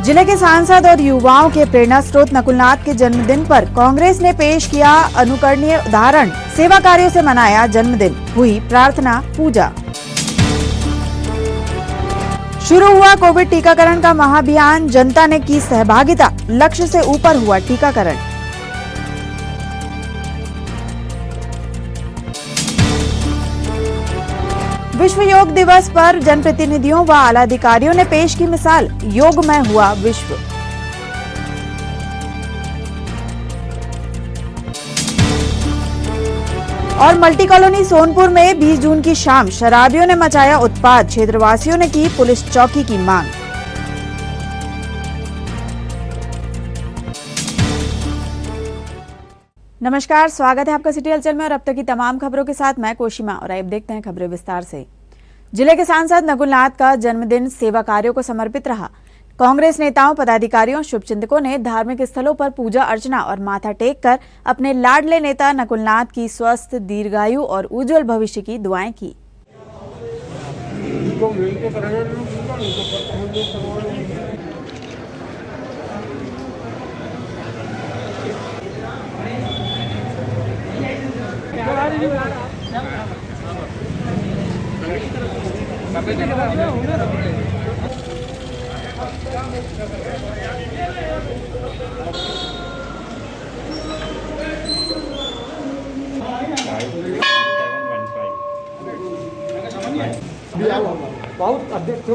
जिले के सांसद और युवाओं के प्रेरणा स्रोत नकुलनाथ के जन्मदिन पर कांग्रेस ने पेश किया अनुकरणीय उदाहरण। सेवा कार्यों से मनाया जन्मदिन, हुई प्रार्थना पूजा। शुरू हुआ कोविड टीकाकरण का महाअभियान, जनता ने की सहभागिता, लक्ष्य से ऊपर हुआ टीकाकरण। विश्व योग दिवस पर जनप्रतिनिधियों व आलाधिकारियों ने पेश की मिसाल, योगमय हुआ विश्व। और मल्टी कॉलोनी सोनपुर में 20 जून की शाम शराबियों ने मचाया उत्पात, क्षेत्रवासियों ने की पुलिस चौकी की मांग। नमस्कार, स्वागत है आपका सिटी हलचल में और अब तक की तमाम खबरों के साथ मैं कोशिमा। और अब देखते हैं खबरें विस्तार से। जिले के सांसद नकुलनाथ का जन्मदिन सेवा कार्यों को समर्पित रहा। कांग्रेस नेताओं, पदाधिकारियों, शुभचिंतकों ने धार्मिक स्थलों पर पूजा अर्चना और माथा टेक कर अपने लाडले नेता नकुलनाथ की स्वस्थ, दीर्घायु और उज्जवल भविष्य की दुआएं की। बहुत अध्यक्ष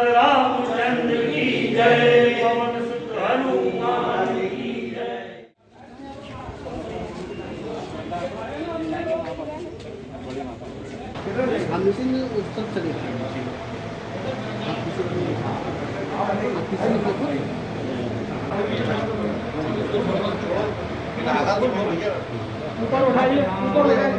रामचंद्र की जय, पवन सुत हनुमान की जय। ऊपर उठाइए, ऊपर उठाइए।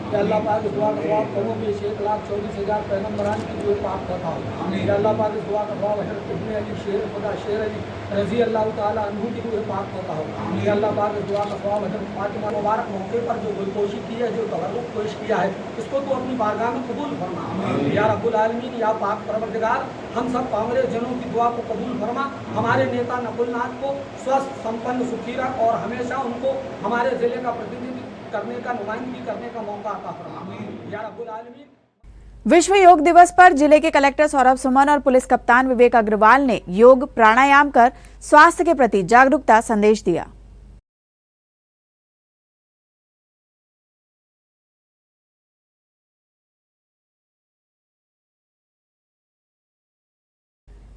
अल्लाह पाक इस दुआ का जवाब कौमों में 1,24,000 पैगम्बरान की दुआ पाक करता हूँ। अल्लाह पाक इस दुआ का जवाब हज़रत इब्ने अली शेर खुदा शेर अली रज़ी अल्लाह ताला अन्हु की दुआ पाक करता हूँ। अल्लाह पाक इस दुआ का जवाब हज़रत फातिमा मुबारक मौके पर जो गुलकोशी की है, जो तवल्लुक पेश किया है, इसको तो अपनी बारगाह में कबूल फरमा। या रब्बुल आलमीन, या पाक परवरदिगार, हम सब कांग्रेस जनों की दुआ को कबूल फरमा। हमारे नेता नकुलनाथ को स्वस्थ, संपन्न, सुखी रख और हमेशा उनको हमारे जिले का प्रतिनिधित्व करने का, नुमाइंदगी करने का मौका अता फरमा। या रब्बुल आलमीन। विश्व योग दिवस पर जिले के कलेक्टर सौरभ सुमन और पुलिस कप्तान विवेक अग्रवाल ने योग प्राणायाम कर स्वास्थ्य के प्रति जागरूकता संदेश दिया।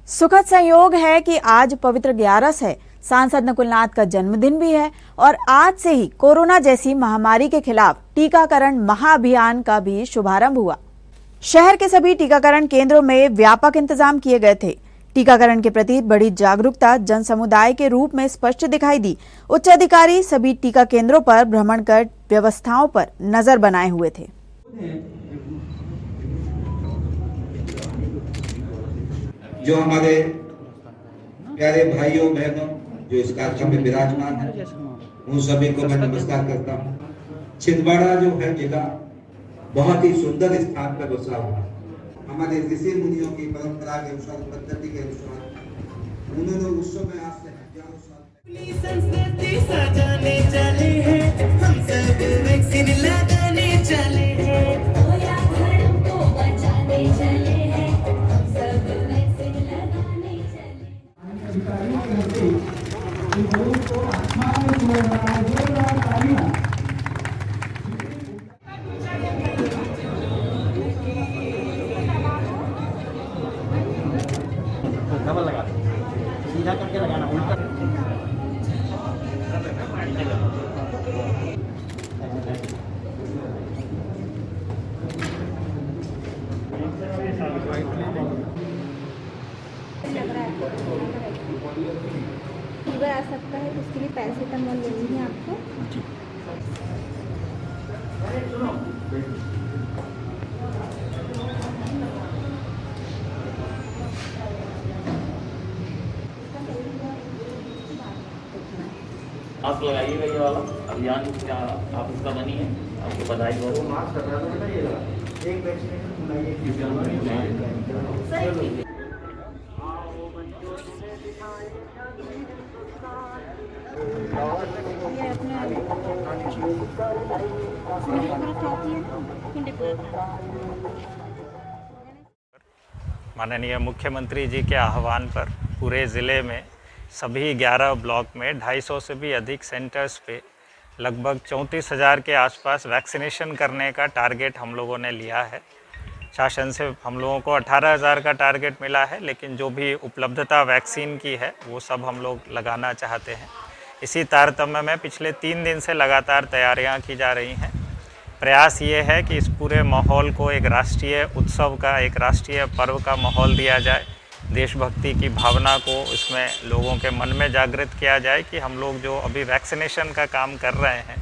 सुखद संयोग है कि आज पवित्र 11 है, सांसद नकुलनाथ का जन्मदिन भी है और आज से ही कोरोना जैसी महामारी के खिलाफ टीकाकरण महाअभियान का भी शुभारंभ हुआ। शहर के सभी टीकाकरण केंद्रों में व्यापक इंतजाम किए गए थे। टीकाकरण के प्रति बड़ी जागरूकता जन समुदाय के रूप में स्पष्ट दिखाई दी। उच्च अधिकारी सभी टीका केंद्रों पर भ्रमण कर व्यवस्थाओं पर नजर बनाए हुए थे। जो हमारे प्यारे भाइयों बहनों जो इस कार्यक्रम में विराजमान है, उन सभी को मैं नमस्कार करता हूँ। छिंदवाड़ा जो है जिला बहुत ही सुंदर स्थान पर बसा हुआ है। हमारे ऋषि मुनियों की परंपरा के अनुसार, पद्धति के अनुसार उन्होंने उस समय आज से हजारों साल संस्कृति सजाने चले हैं, हम सब वैक्सीन लगाने चले हैं, ओया धर्म को बचाने चले हैं, हम सब वैक्सीन लगाने चले। सीधा करके लगाना उल्टा। फीवर आ सकता है तो उसके लिए पैरासीटामोल लेनी है आपको। मास्क लगाइएगा, ये वाला अभियान क्या आप इसका बनी है, आपको बधाई हो। ये अपने माननीय मुख्यमंत्री जी के आह्वान पर पूरे ज़िले में सभी 11 ब्लॉक में 250 से भी अधिक सेंटर्स पे लगभग 34,000 के आसपास वैक्सीनेशन करने का टारगेट हम लोगों ने लिया है। शासन से हम लोगों को 18,000 का टारगेट मिला है, लेकिन जो भी उपलब्धता वैक्सीन की है वो सब हम लोग लगाना चाहते हैं। इसी तारतम्य में पिछले 3 दिन से लगातार तैयारियां की जा रही हैं। प्रयास ये है कि इस पूरे माहौल को एक राष्ट्रीय उत्सव का, एक राष्ट्रीय पर्व का माहौल दिया जाए। देशभक्ति की भावना को इसमें लोगों के मन में जागृत किया जाए कि हम लोग जो अभी वैक्सीनेशन का काम कर रहे हैं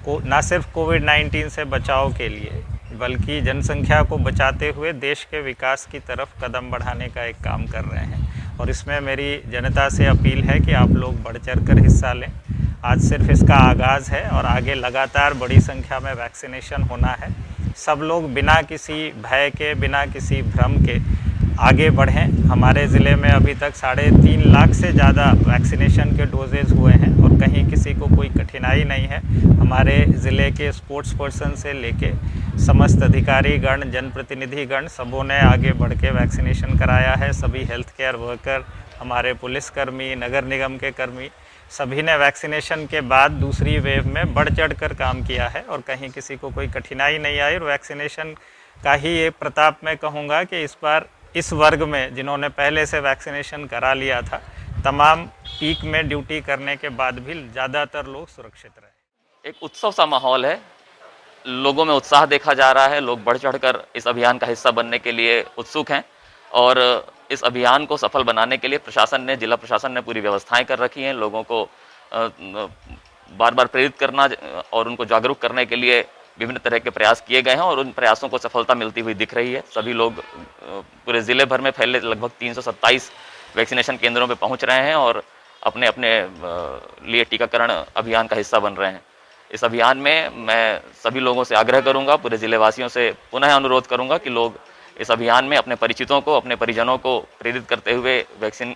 को ना सिर्फ कोविड-19 से बचाव के लिए बल्कि जनसंख्या को बचाते हुए देश के विकास की तरफ कदम बढ़ाने का एक काम कर रहे हैं। और इसमें मेरी जनता से अपील है कि आप लोग बढ़ चढ़ कर हिस्सा लें। आज सिर्फ इसका आगाज़ है और आगे लगातार बड़ी संख्या में वैक्सीनेशन होना है। सब लोग बिना किसी भय के, बिना किसी भ्रम के आगे बढ़ें। हमारे ज़िले में अभी तक 3.5 लाख से ज़्यादा वैक्सीनेशन के डोजेज़ हुए हैं और कहीं किसी को कोई कठिनाई नहीं है। हमारे ज़िले के स्पोर्ट्स पर्सन से लेके समस्त अधिकारीगण, जनप्रतिनिधिगण सबों ने आगे बढ़ के वैक्सीनेशन कराया है। सभी हेल्थ केयर वर्कर, हमारे पुलिसकर्मी, नगर निगम के कर्मी, सभी ने वैक्सीनेशन के बाद दूसरी वेव में बढ़ चढ़ कर काम किया है और कहीं किसी को कोई कठिनाई नहीं आई। और वैक्सीनेशन का ही ये प्रताप मैं कहूँगा कि इस बार इस वर्ग में जिन्होंने पहले से वैक्सीनेशन करा लिया था, तमाम पीक में ड्यूटी करने के बाद भी ज़्यादातर लोग सुरक्षित रहे। एक उत्सव सा माहौल है, लोगों में उत्साह देखा जा रहा है। लोग बढ़ चढ़कर इस अभियान का हिस्सा बनने के लिए उत्सुक हैं और इस अभियान को सफल बनाने के लिए जिला प्रशासन ने पूरी व्यवस्थाएं कर रखी हैं। लोगों को बार बार प्रेरित करना और उनको जागरूक करने के लिए विभिन्न तरह के प्रयास किए गए हैं और उन प्रयासों को सफलता मिलती हुई दिख रही है। सभी लोग पूरे ज़िले भर में फैले लगभग 327 वैक्सीनेशन केंद्रों पे पहुंच रहे हैं और अपने अपने लिए टीकाकरण अभियान का हिस्सा बन रहे हैं। इस अभियान में मैं सभी लोगों से आग्रह करूंगा, पूरे ज़िलेवासियों से पुनः अनुरोध करूंगा कि लोग इस अभियान में अपने परिचितों को, अपने परिजनों को प्रेरित करते हुए वैक्सीन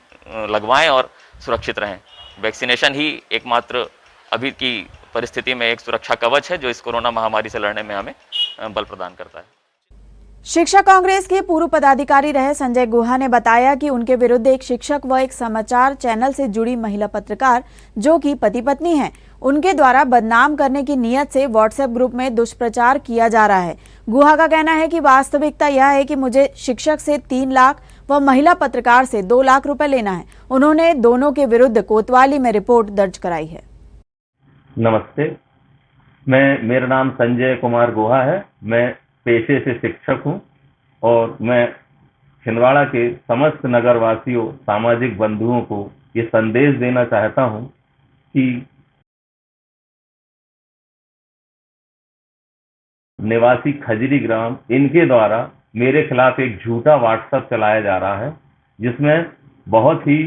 लगवाएं और सुरक्षित रहें। वैक्सीनेशन ही एकमात्र अभी की परिस्थिति में एक सुरक्षा कवच है जो इस कोरोना महामारी से लड़ने में हमें बल प्रदान करता है। शिक्षक कांग्रेस के पूर्व पदाधिकारी रहे संजय गुहा ने बताया कि उनके विरुद्ध एक शिक्षक व एक समाचार चैनल से जुड़ी महिला पत्रकार जो कि पति पत्नी हैं, उनके द्वारा बदनाम करने की नीयत से व्हाट्सएप ग्रुप में दुष्प्रचार किया जा रहा है। गुहा का कहना है कि वास्तविकता यह है कि मुझे शिक्षक से 3 लाख व महिला पत्रकार से 2 लाख रुपए लेना है। उन्होंने दोनों के विरुद्ध कोतवाली में रिपोर्ट दर्ज कराई है। नमस्ते, मेरा नाम संजय कुमार गुहा है। मैं पेशे से शिक्षक हूं और मैं छिंदवाड़ा के समस्त नगरवासियों, सामाजिक बंधुओं को ये संदेश देना चाहता हूं कि निवासी खजरी ग्राम, इनके द्वारा मेरे खिलाफ एक झूठा व्हाट्सएप चलाया जा रहा है जिसमें बहुत ही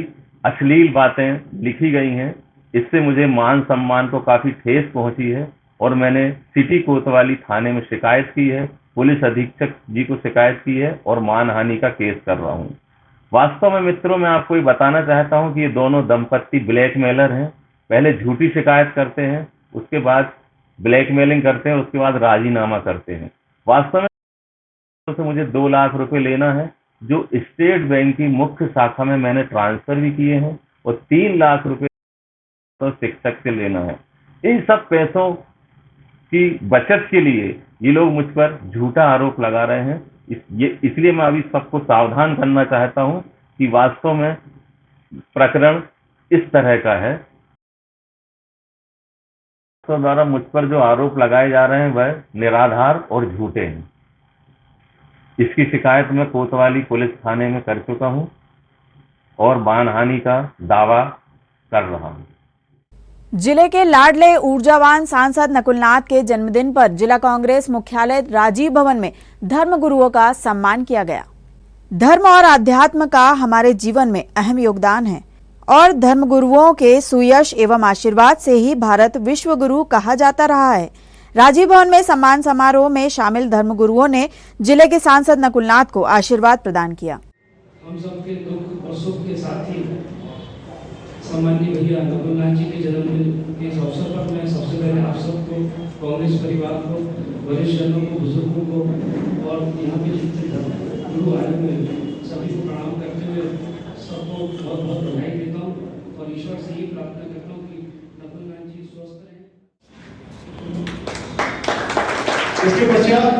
अश्लील बातें लिखी गई हैं। इससे मुझे मान सम्मान को काफी ठेस पहुंची है और मैंने सिटी कोतवाली थाने में शिकायत की है, पुलिस अधीक्षक जी को शिकायत की है और मानहानि का केस कर रहा हूं। वास्तव में मित्रों, मैं आपको ये बताना चाहता हूं कि ये दोनों दंपत्ति ब्लैकमेलर हैं। पहले झूठी शिकायत करते हैं, उसके बाद ब्लैकमेलिंग करते हैं, उसके बाद राजीनामा करते हैं। वास्तव में से मुझे 2 लाख रुपए लेना है जो स्टेट बैंक की मुख्य शाखा में मैंने ट्रांसफर भी किए हैं और 3 लाख रुपए तो शिक्षक से लेना है। इन सब पैसों की बचत के लिए ये लोग मुझ पर झूठा आरोप लगा रहे हैं। इसलिए मैं अभी सबको सावधान करना चाहता हूं कि वास्तव में प्रकरण इस तरह का है। तो द्वारा मुझ पर जो आरोप लगाए जा रहे हैं वह निराधार और झूठे हैं। इसकी शिकायत मैं कोतवाली पुलिस थाने में कर चुका हूं और मानहानि का दावा कर रहा हूं। जिले के लाडले ऊर्जावान सांसद नकुलनाथ के जन्मदिन पर जिला कांग्रेस मुख्यालय राजीव भवन में धर्म गुरुओं का सम्मान किया गया। धर्म और आध्यात्म का हमारे जीवन में अहम योगदान है और धर्म गुरुओं के सुयश एवं आशीर्वाद से ही भारत विश्व गुरु कहा जाता रहा है। राजीव भवन में सम्मान समारोह में शामिल धर्म गुरुओं ने जिले के सांसद नकुलनाथ को आशीर्वाद प्रदान किया। हम सबके दुख और सुख के साथी सम्माननीय भैया नकुलनाथ जी के जन्मदिन के इस अवसर पर मैं सबसे पहले आप सबको, कांग्रेस परिवार को, वरिष्ठ जनों को, बुजुर्गों को और यहाँ पे जितने गुरु आए हुए सभी को प्रणाम करते हुए सबको बहुत बहुत बधाई देता हूँ और ईश्वर से ये प्रार्थना करता हूँ कि नकुलनाथ जी स्वस्थ रहें। इसके पश्चात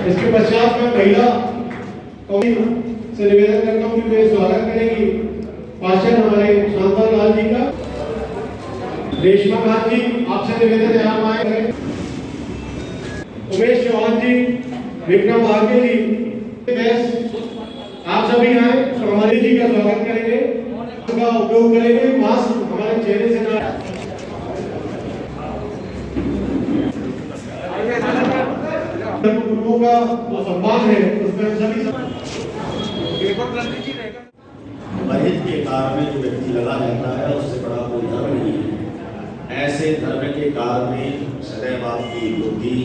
इसके पश्चात मैं महिला से निवेदन करता हूँ कि वे स्वागत करेंगी भाषण हमारे शांता लाल जी का। रेशमा खान जी आपसे निवेदन है आप आए। उमेश चौहान जी, विक्रम भाग्य जी, आप सभी आए तो हमारे जी का स्वागत करेंगे, उनका उपयोग करेंगे। मास्क हमारे चेहरे से ना गुरुओं का जो सम्मान है उसमें सभी परिहित के काल में जो व्यक्ति लगा रहता है उससे बड़ा कोई धर्म नहीं है। ऐसे धर्म के काल में सदैव आपकी बुद्धि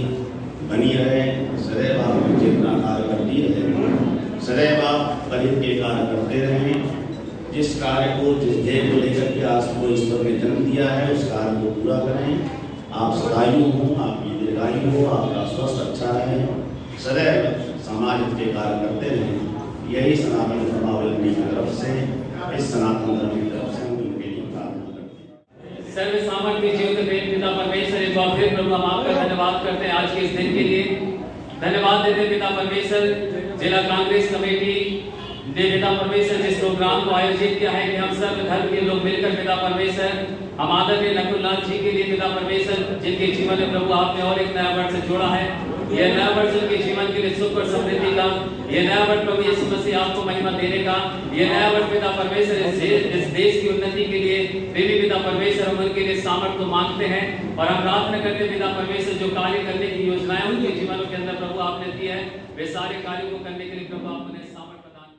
बनी रहे, सदैव आपकी चेतना कार्य करती रहे, सदैव आप परिहित के कार्य करते रहें। जिस कार्य को, जिस ध्येय को लेकर के आपको ईश्वर ने जन्म दिया है उस कार्य को पूरा करें। आप सदायु हो, आपकी दीर्घायु हो, आपका स्वास्थ्य अच्छा रहे, सदैव समाज के कार्य करते रहें। यही सनातन धर्मावलंबी की तरफ से, इस सनातन धर्म की तरफ से हम उनके लिए प्रार्थना करते हैं। सर्व सामर्थ्य जीवित प्रेम पिता परमेश्वर एक बार फिर प्रभु हम आपका धन्यवाद करते हैं आज के इस दिन के लिए। धन्यवाद देते पिता परमेश्वर, जिला कांग्रेस कमेटी ने पिता परमेश्वर जिस प्रोग्राम को आयोजित किया है कि हम सब धर्म के लोग मिलकर पिता परमेश्वर हम आदरणीय नकुलनाथ जी के लिए पिता परमेश्वर जिनके जीवन में प्रभु आपने और एक नया वर्ष जोड़ा है। यह नया वर्ष उनके जीवन के लिए सुख और समृद्धि का, यह नया वर्ष प्रभु यीशु मसीह आपको महिमा देने का, यह नया वर्ष पिता परमेश्वर इस देश की उन्नति के लिए देवी पिता परमेश्वर हम उनके लिए सामर्थ्य को मांगते हैं और हम प्रार्थना करते हैं पिता परमेश्वर जो कार्य करने की योजनाएं उनके जीवनों के अंदर प्रभु आपने दी है वे सारे कार्यों को करने के लिए प्रभु आप उन्हें सामर्थ्य प्रदान करें।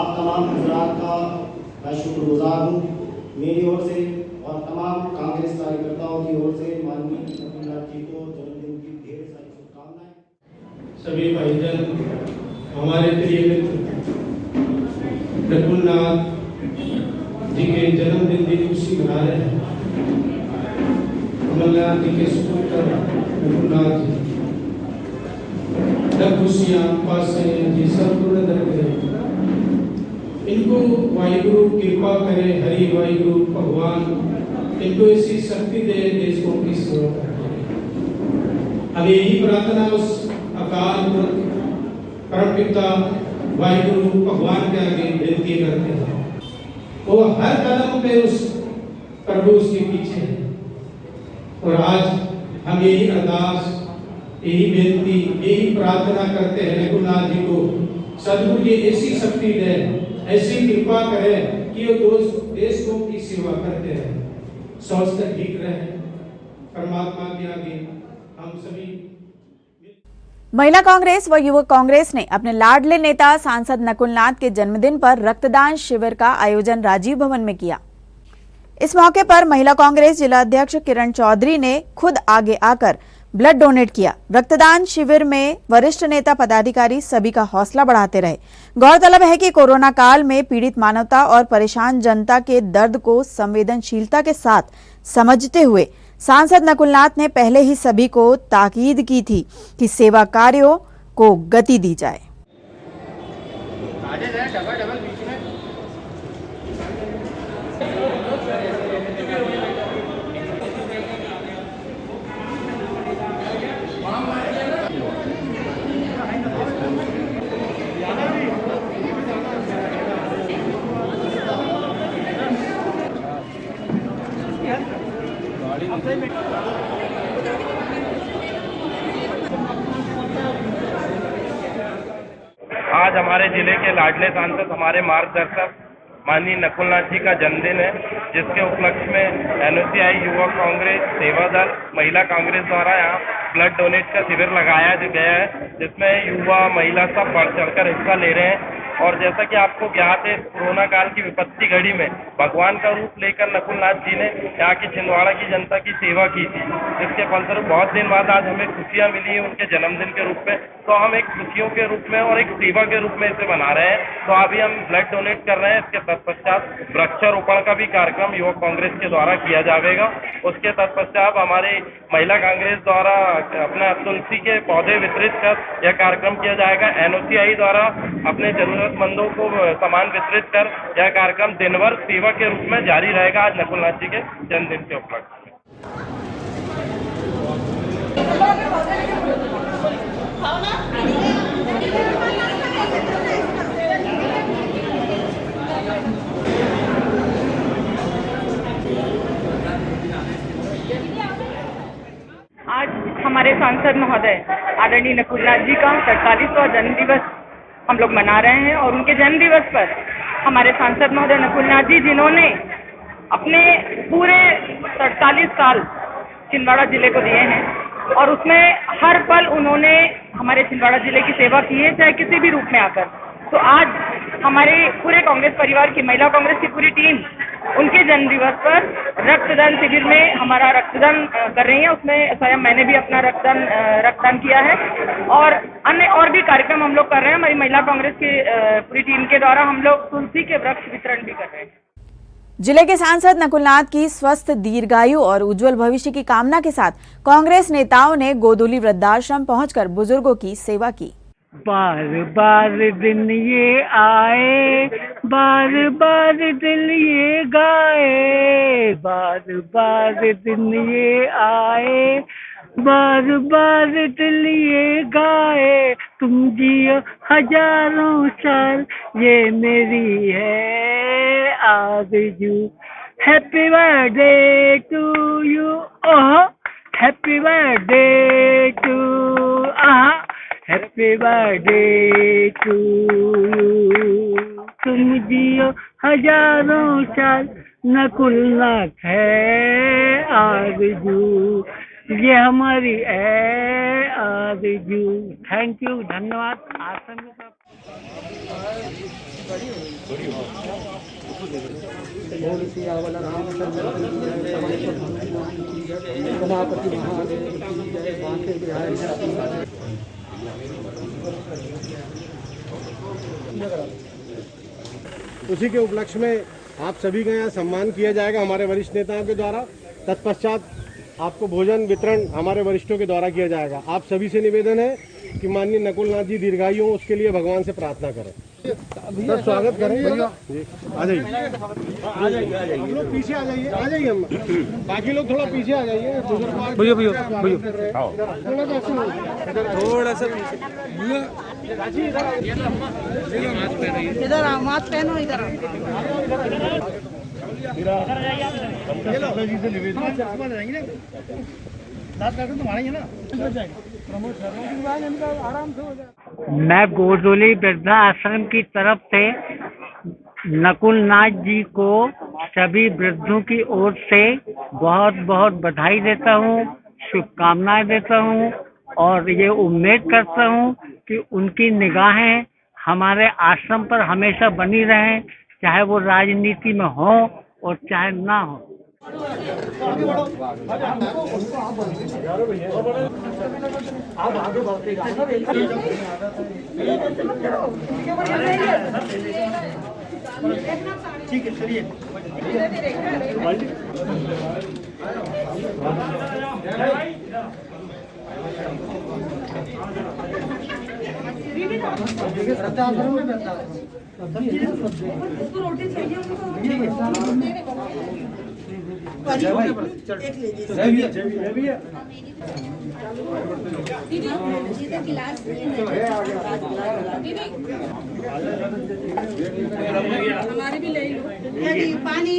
आप तमाम हजरात का मैं शुक्रगुजार हूँ। मेरी ओर से और तमाम कांग्रेस कार्यकर्ताओं की ओर से माननीय नकुलनाथ जी को जन्मदिन की ढेर सारी शुभकामनाएं। सभी भाईजान हमारे प्रिय मित्र नकुलनाथ जी के जन्मदिन की खुशी मना रहे हैं। कमलनाथ जी के सुपुत्र नकुलनाथ जी खुशियाँ पास जी संपूर्ण दर्द इनको वाहिगुरु कृपा करे, हरि वाहिगुरु भगवान इनको ऐसी शक्ति दे देश को की सेवा करने। हम यही प्रार्थना उस अकाल पुरख परम पिता वाहिगुरु भगवान के आगे विनती करते हैं। वो हर कदम पे उस प्रभु उसके पीछे है और आज हम यही अरदास, यही विनती, यही प्रार्थना करते हैं नकुलनाथ जी को सदगुरु जी ऐसी शक्ति दे, ऐसी कृपा करे कि वो देश को की सेवा करते रहे, स्वस्थ ठीक रहे। परमात्मा के आगे हम सभी। महिला कांग्रेस व युवक कांग्रेस ने अपने लाडले नेता सांसद नकुल नाथ के जन्मदिन पर रक्तदान शिविर का आयोजन राजीव भवन में किया। इस मौके पर महिला कांग्रेस जिला अध्यक्ष किरण चौधरी ने खुद आगे आकर ब्लड डोनेट किया। रक्तदान शिविर में वरिष्ठ नेता पदाधिकारी सभी का हौसला बढ़ाते रहे। गौरतलब है कि कोरोना काल में पीड़ित मानवता और परेशान जनता के दर्द को संवेदनशीलता के साथ समझते हुए सांसद नकुल नाथ ने पहले ही सभी को ताकीद की थी कि सेवा कार्यों को गति दी जाए। आज हमारे जिले के लाडले सांसद हमारे मार्गदर्शक माननीय नकुल नाथ जी का जन्मदिन है, जिसके उपलक्ष्य में एनओसीआई युवक कांग्रेस सेवा दल महिला कांग्रेस द्वारा यहाँ ब्लड डोनेट का शिविर लगाया गया है, जिसमें युवा महिला सब बढ़ चढ़कर हिस्सा ले रहे हैं। और जैसा कि आपको ज्ञात है, कोरोना काल की विपत्ति घड़ी में भगवान का रूप लेकर नकुल नाथ जी ने यहाँ की छिंदवाड़ा की जनता की सेवा की थी, जिसके फलस्वरूप बहुत दिन बाद आज हमें खुशियाँ मिली हैं उनके जन्मदिन के रूप में। तो हम एक खुशियों के रूप में और एक सेवा के रूप में इसे मना रहे हैं। तो अभी हम ब्लड डोनेट कर रहे हैं। इसके तत्पश्चात वृक्षारोपण का भी कार्यक्रम युवक कांग्रेस के द्वारा किया जाएगा। उसके तत्पश्चात हमारे महिला कांग्रेस द्वारा अपना तुलसी के पौधे वितरित कर यह कार्यक्रम किया जाएगा। एनओसीआई द्वारा अपने जरूरतमंदों को सामान वितरित कर यह कार्यक्रम दिन भर सेवा के रूप में जारी रहेगा आज नकुल नाथ जी के जन्मदिन के उपलक्ष्य में। आज हमारे सांसद महोदय आदरणीय नकुल नाथ जी का 43वां जन्म दिवस हम लोग मना रहे हैं। और उनके जन्म दिवस पर हमारे सांसद महोदय नकुल नाथ जी, जिन्होंने अपने पूरे 47 साल छिंदवाड़ा जिले को दिए हैं और उसमें हर पल उन्होंने हमारे छिंदवाड़ा जिले की सेवा की है, चाहे किसी भी रूप में आकर। तो आज हमारे पूरे कांग्रेस परिवार की, महिला कांग्रेस की पूरी टीम उनके जन्म दिवस पर रक्तदान शिविर में हमारा रक्तदान कर रही है। उसमें स्वयं मैंने भी अपना रक्तदान किया है और अन्य और भी कार्यक्रम हम लोग कर रहे हैं। हमारी महिला कांग्रेस की पूरी टीम के द्वारा हम लोग तुलसी के वृक्ष वितरण भी कर रहे हैं। जिले के सांसद नकुल नाथ की स्वस्थ, दीर्घायु और उज्जवल भविष्य की कामना के साथ कांग्रेस नेताओं ने गोदोली वृद्धाश्रम पहुंचकर बुजुर्गों की सेवा की। बार बार दिन ये आए, बार बार दिल ये गाए, बार बार दिन ये आए, बार बार दिल ये गाए, तुम जियो हजारों साल, ये मेरी है आरज़ू। Happy birthday to you, oh happy birthday to, aha happy birthday to you, तुम जियो हजारों साल, नकुल नाथ है आरज़ू, ये हमारी है आरज़ू। थैंक यू, धन्यवाद। आसन उसी के उपलक्ष्य में आप सभी का यहाँ सम्मान किया जाएगा हमारे वरिष्ठ नेताओं के द्वारा। तत्पश्चात आपको भोजन वितरण हमारे वरिष्ठों के द्वारा किया जाएगा। आप सभी से निवेदन है कि माननीय नकुल नाथ जी दीर्घायु हो, उसके लिए भगवान से प्रार्थना करें। सर स्वागत करें। आ जाइए, हम लोग पीछे आ जाइए हम बाकी लोग थोड़ा पीछे आ जाइए। थोड़ा सा इधर आओ, मास्क पहनो, इधर आओ। मैं गोदोली वृद्धा आश्रम की तरफ से नकुल नाथ जी को सभी वृद्धों की ओर से बहुत बहुत बधाई देता हूँ, शुभकामनाएं देता हूँ और ये उम्मीद करता हूँ कि उनकी निगाहें हमारे आश्रम पर हमेशा बनी रहें, चाहे वो राजनीति में हो और चाहे ना हो। आप आगे बढ़ते ठीक है, चलिए। रोटी चाहिए हमारे भी ले लो पानी।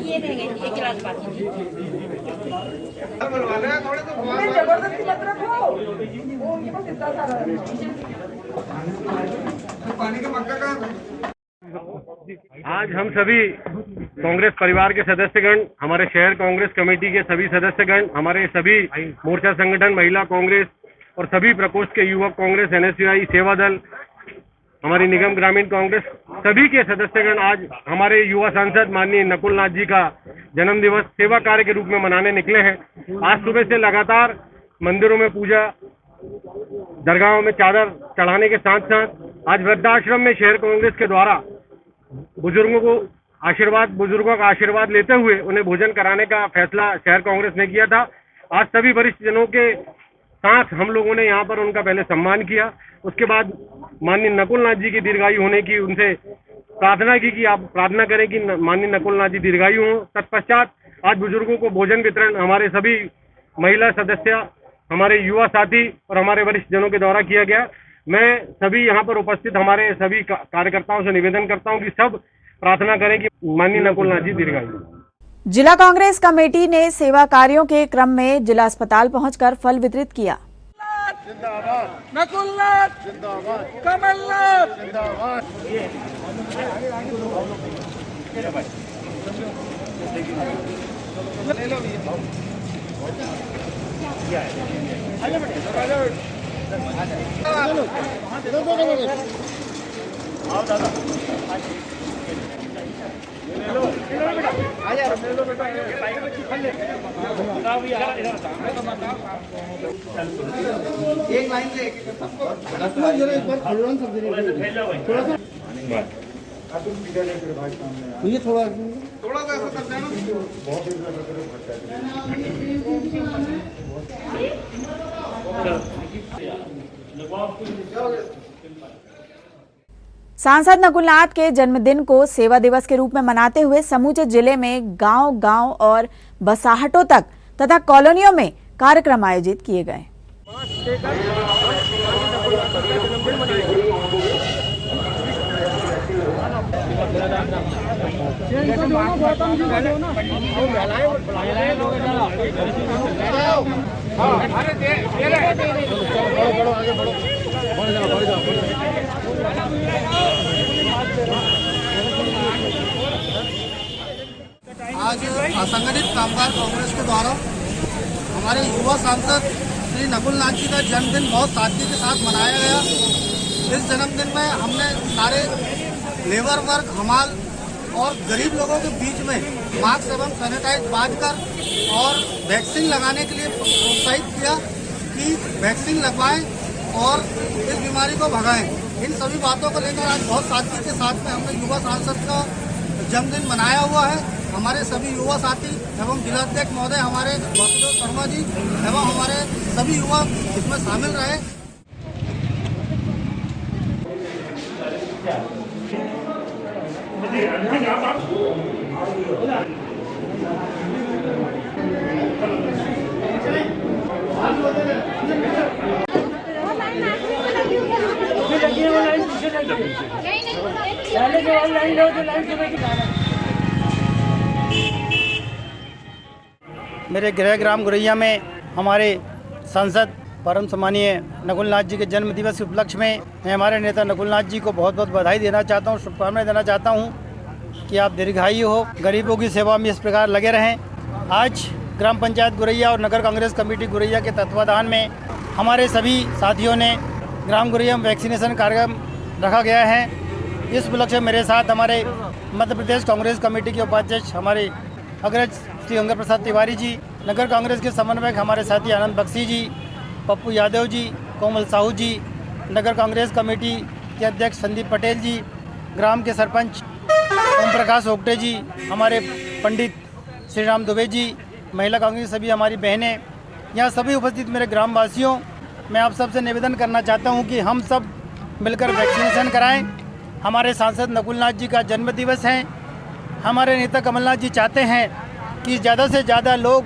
ये देंगे एक गिलास पानी। जबरदस्ती मत रखो, ये बस इतना सारा पानी का मग्गा का। आज हम सभी कांग्रेस परिवार के सदस्यगण, हमारे शहर कांग्रेस कमेटी के सभी सदस्यगण, हमारे सभी मोर्चा संगठन, महिला कांग्रेस और सभी प्रकोष्ठ के युवक कांग्रेस, एनएसयूआई, सेवा दल, हमारी निगम ग्रामीण कांग्रेस, सभी के सदस्यगण आज हमारे युवा सांसद माननीय नकुल नाथ जी का जन्म दिवस सेवा कार्य के रूप में मनाने निकले हैं। आज सुबह से लगातार मंदिरों में पूजा, दरगाहों में चादर चढ़ाने के साथ साथ आज वृद्धाश्रम में शहर कांग्रेस के द्वारा बुजुर्गों का आशीर्वाद लेते हुए उन्हें भोजन कराने का फैसला शहर कांग्रेस ने किया था। आज सभी वरिष्ठ जनों के साथ हम लोगों ने यहाँ पर उनका पहले सम्मान किया, उसके बाद माननीय नकुल नाथ जी की दीर्घायु होने की उनसे प्रार्थना की कि आप प्रार्थना करें कि माननीय नकुल नाथ जी दीर्घायु हों। तत्पश्चात आज बुजुर्गों को भोजन वितरण हमारे सभी महिला सदस्य, हमारे युवा साथी और हमारे वरिष्ठ जनों के द्वारा किया गया। मैं सभी यहाँ पर उपस्थित हमारे सभी कार्यकर्ताओं से निवेदन करता हूँ कि सब प्रार्थना करें कि माननीय नकुल नाथ जी दीर्घायु। जिला कांग्रेस कमेटी ने सेवा कार्यों के क्रम में जिला अस्पताल पहुंचकर फल वितरित किया। नकुलनाथ जिंदाबाद, कमलनाथ जिंदाबाद। एक लाइन से ये थोड़ा सा ऐसा कर देना। सांसद नकुलनाथ के जन्मदिन को सेवा दिवस के रूप में मनाते हुए समूचे जिले में गांव-गांव और बसाहटों तक तथा कॉलोनियों में कार्यक्रम आयोजित किए गए। आज असंगठित कामगार कांग्रेस के द्वारा हमारे युवा सांसद श्री नकुल नाथ जी का जन्मदिन बहुत सादगी के साथ मनाया गया। इस जन्मदिन में हमने सारे लेबर वर्ग, हमाल और गरीब लोगों के बीच में मास्क एवं सैनिटाइज बांटकर और वैक्सीन लगाने के लिए प्रोत्साहित किया कि वैक्सीन लगवाएं और इस बीमारी को भगाएं। इन सभी बातों को लेकर आज बहुत सादगी के साथ में हमने युवा सांसद का जन्मदिन मनाया हुआ है। हमारे सभी युवा साथी एवं जिलाध्यक्ष महोदय, हमारे वासुदेव शर्मा जी एवं हमारे सभी युवा इसमें शामिल रहे। मेरे गृह ग्राम गुरैया में हमारे सांसद परम सम्मानीय नकुल नाथ जी के जन्म दिवस के उपलक्ष्य में मैं हमारे नेता नकुल नाथ जी को बहुत बहुत बधाई देना चाहता हूँ, शुभकामनाएं देना चाहता हूँ कि आप दीर्घायु हो, गरीबों की सेवा में इस प्रकार लगे रहें। आज ग्राम पंचायत गुरैया और नगर कांग्रेस कमेटी गुरैया के तत्वाधान में हमारे सभी साथियों ने ग्राम गुरैया में वैक्सीनेशन कार्यक्रम रखा गया है। इस उपलक्ष्य में मेरे साथ हमारे मध्य प्रदेश कांग्रेस कमेटी के उपाध्यक्ष हमारे अग्रज श्री गंगा प्रसाद तिवारी जी, नगर कांग्रेस के समन्वयक हमारे साथी आनंद बख्शी जी, पप्पू यादव जी, कोमल साहू जी, नगर कांग्रेस कमेटी के अध्यक्ष संदीप पटेल जी, ग्राम के सरपंच ओम प्रकाश ओगटे जी, हमारे पंडित श्री राम दुबे जी, महिला कांग्रेस सभी हमारी बहनें, यहाँ सभी उपस्थित मेरे ग्रामवासियों, मैं आप सबसे निवेदन करना चाहता हूँ कि हम सब मिलकर वैक्सीनेशन कराएं। हमारे सांसद नकुल नाथ जी का जन्म दिवस है। हमारे नेता कमलनाथ जी चाहते हैं कि ज़्यादा से ज़्यादा लोग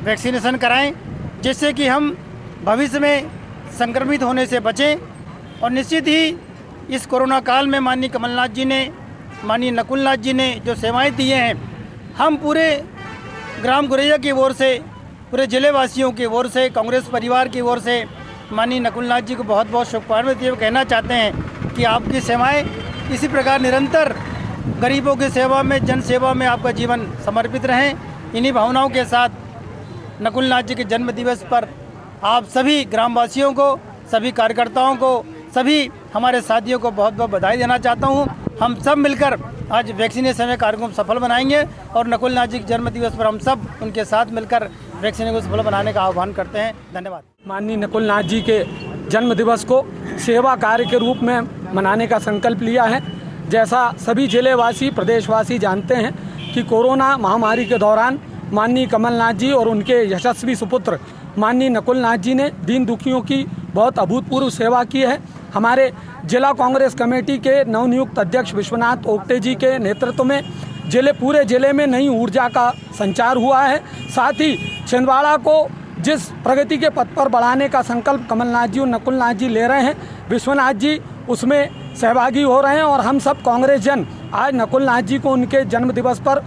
वैक्सीनेशन कराएं, जिससे कि हम भविष्य में संक्रमित होने से बचें। और निश्चित ही इस कोरोना काल में माननीय कमलनाथ जी ने, माननीय नकुल नाथ जी ने जो सेवाएं दी हैं, हम पूरे ग्राम गुरैया की ओर से, पूरे जिले वासियों की ओर से, कांग्रेस परिवार की ओर से माननीय नकुल नाथ जी को बहुत बहुत शुभकामनाएं देते हुए कहना चाहते हैं कि आपकी सेवाएं इसी प्रकार निरंतर गरीबों की सेवा में, जन सेवा में आपका जीवन समर्पित रहें। इन्हीं भावनाओं के साथ नकुल नाथ जी के जन्म दिवस पर आप सभी ग्रामवासियों को, सभी कार्यकर्ताओं को, सभी हमारे साथियों को बहुत बहुत बधाई देना चाहता हूं। हम सब मिलकर आज वैक्सीनेशन कार्यक्रम सफल बनाएंगे और नकुल नाथ जी के जन्म दिवस पर हम सब उनके साथ मिलकर वैक्सीनेशन को सफल बनाने का आह्वान करते हैं। धन्यवाद। माननीय नकुल नाथ जी के जन्म दिवस को सेवा कार्य के रूप में मनाने का संकल्प लिया है। जैसा सभी जिलेवासी, प्रदेशवासी जानते हैं कि कोरोना महामारी के दौरान माननीय कमलनाथ जी और उनके यशस्वी सुपुत्र माननीय नकुल नाथ जी ने दीन दुखियों की बहुत अभूतपूर्व सेवा की है। हमारे जिला कांग्रेस कमेटी के नवनियुक्त अध्यक्ष विश्वनाथ ओगटे जी के नेतृत्व में पूरे जिले में नई ऊर्जा का संचार हुआ है। साथ ही छिंदवाड़ा को जिस प्रगति के पथ पर बढ़ाने का संकल्प कमलनाथ जी और नकुल नाथ जी ले रहे हैं, विश्वनाथ जी उसमें सहभागी हो रहे हैं। और हम सब कांग्रेस जन आज नकुल नाथ जी को उनके जन्म दिवस पर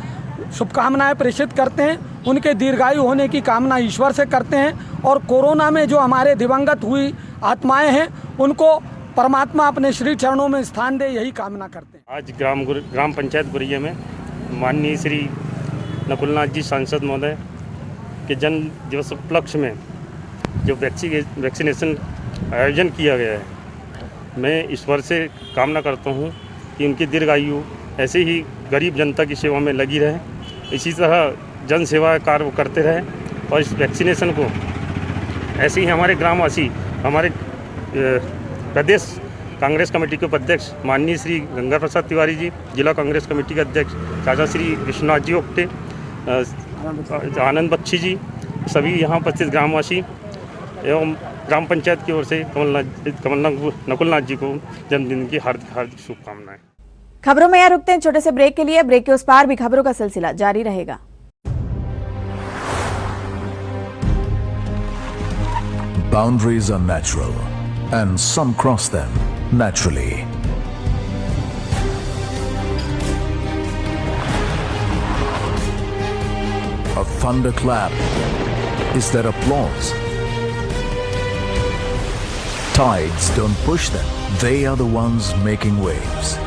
शुभकामनाएं प्रेषित करते हैं। उनके दीर्घायु होने की कामना ईश्वर से करते हैं और कोरोना में जो हमारे दिवंगत हुई आत्माएं हैं उनको परमात्मा अपने श्री चरणों में स्थान दे, यही कामना करते हैं। आज ग्राम पंचायत गुरैया में माननीय श्री नकुल नाथ जी सांसद महोदय के जन्म दिवस उपलक्ष्य में जो वैक्सीनेशन आयोजन किया गया है, मैं ईश्वर से कामना करता हूं कि उनकी दीर्घायु ऐसे ही गरीब जनता की सेवा में लगी रहे, इसी तरह जन सेवा कार्य करते रहे और इस वैक्सीनेशन को ऐसे ही हमारे ग्रामवासी, हमारे प्रदेश कांग्रेस कमेटी के उपाध्यक्ष माननीय श्री गंगा प्रसाद तिवारी जी, जिला कांग्रेस कमेटी के अध्यक्ष चाचा श्री विश्वनाथ जी ओगटे, आनंद बख्शी जी, सभी यहाँ उपस्थित ग्रामवासी एवं ग्राम पंचायत की ओर से नकुल नाथ जी को जन्मदिन की हार्दिक हार्दिक शुभकामनाएं। खबरों में यहाँ रुकते हैं छोटे से ब्रेक के लिए। ब्रेक के उस पार भी खबरों का सिलसिला जारी रहेगा। Boundaries are natural and some cross them naturally. A thunderclap is their applause. Tides don't push them, they are the ones making waves.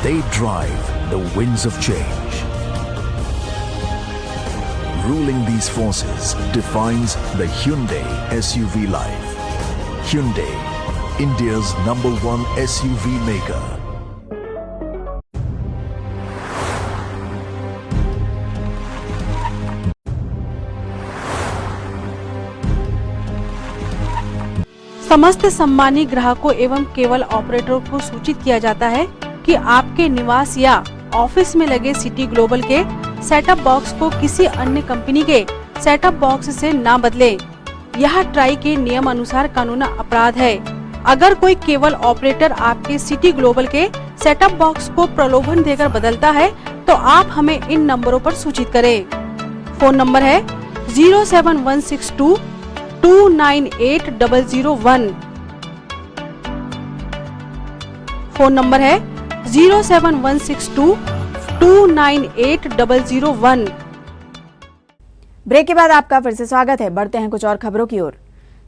They drive the winds of change. Ruling these forces defines the Hyundai SUV life. Hyundai, India's #1 SUV maker. समस्त सम्मानित ग्राहकों एवं cable ऑपरेटरों को सूचित किया जाता है कि आपके निवास या ऑफिस में लगे सिटी ग्लोबल के सेटअप बॉक्स को किसी अन्य कंपनी के सेटअप बॉक्स से ना बदलें। यह ट्राई के नियम अनुसार कानूनी अपराध है। अगर कोई केबल ऑपरेटर आपके सिटी ग्लोबल के सेटअप बॉक्स को प्रलोभन देकर बदलता है तो आप हमें इन नंबरों पर सूचित करें। फोन नंबर है 07162 298 फोन नंबर है 07162 298 001। ब्रेक के बाद आपका फिर से स्वागत है। बढ़ते हैं कुछ और खबरों की ओर।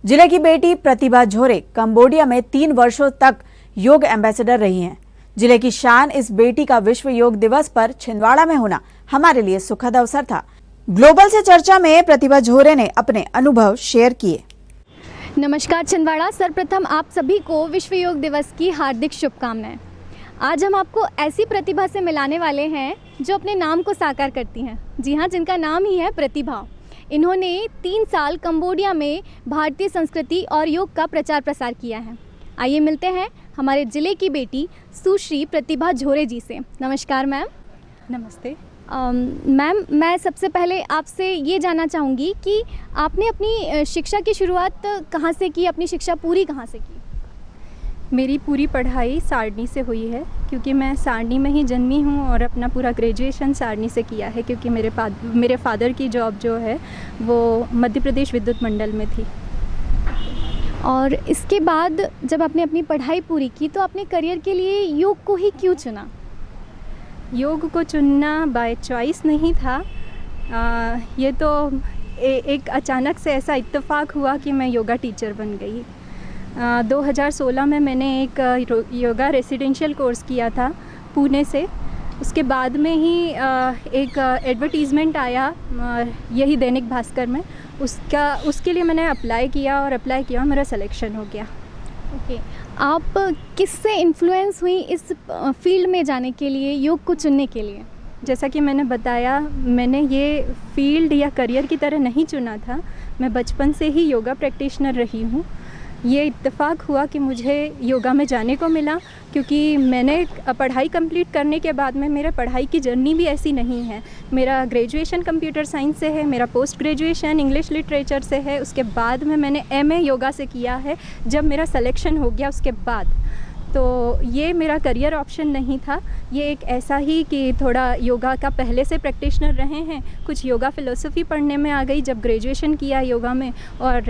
जिले की बेटी प्रतिभा झोरे कंबोडिया में 3 वर्षों तक योग एम्बेसडर रही हैं। जिले की शान इस बेटी का विश्व योग दिवस पर छिंदवाड़ा में होना हमारे लिए सुखद अवसर था। ग्लोबल से चर्चा में प्रतिभा झोरे ने अपने अनुभव शेयर किए। नमस्कार छिंदवाड़ा, सर्वप्रथम आप सभी को विश्व योग दिवस की हार्दिक शुभकामनाएं। आज हम आपको ऐसी प्रतिभा से मिलाने वाले हैं जो अपने नाम को साकार करती हैं। जी हाँ, जिनका नाम ही है प्रतिभा। इन्होंने 3 साल कंबोडिया में भारतीय संस्कृति और योग का प्रचार प्रसार किया है। आइए मिलते हैं हमारे जिले की बेटी सुश्री प्रतिभा झोरे जी से। नमस्कार मैम। नमस्ते मैम, मैं सबसे पहले आपसे ये जानना चाहूँगी कि आपने अपनी शिक्षा की शुरुआत कहाँ से की, अपनी शिक्षा पूरी कहाँ से की? मेरी पूरी पढ़ाई सारणी से हुई है, क्योंकि मैं सारणी में ही जन्मी हूँ और अपना पूरा ग्रेजुएशन सारणी से किया है, क्योंकि मेरे फादर की जॉब जो है वो मध्य प्रदेश विद्युत मंडल में थी। और इसके बाद जब आपने अपनी पढ़ाई पूरी की तो अपने करियर के लिए योग को ही क्यों चुना? योग को चुनना बाय चॉइस नहीं था। ये तो एक अचानक से ऐसा इत्तेफाक हुआ कि मैं योगा टीचर बन गई। 2016 में मैंने एक योगा रेसिडेंशियल कोर्स किया था पुणे से। उसके बाद में ही एक एडवर्टीज़मेंट आया यही दैनिक भास्कर में, उसके लिए मैंने अप्लाई किया और मेरा सिलेक्शन हो गया। ओके, आप किससे इन्फ्लुएंस हुई इस फील्ड में जाने के लिए, योग को चुनने के लिए? जैसा कि मैंने बताया, मैंने ये फील्ड या करियर की तरह नहीं चुना था। मैं बचपन से ही योगा प्रैक्टिशनर रही हूँ। ये इत्तेफाक हुआ कि मुझे योगा में जाने को मिला, क्योंकि मैंने पढ़ाई कंप्लीट करने के बाद में मेरा पढ़ाई की जर्नी भी ऐसी नहीं है। मेरा ग्रेजुएशन कंप्यूटर साइंस से है, मेरा पोस्ट ग्रेजुएशन इंग्लिश लिटरेचर से है। उसके बाद में मैंने MA योगा से किया है जब मेरा सिलेक्शन हो गया उसके बाद। तो ये मेरा करियर ऑप्शन नहीं था, ये एक ऐसा ही कि थोड़ा योगा का पहले से प्रैक्टिशनर रहे हैं, कुछ योगा फ़िलोसफ़ी पढ़ने में आ गई जब ग्रेजुएशन किया योगा में। और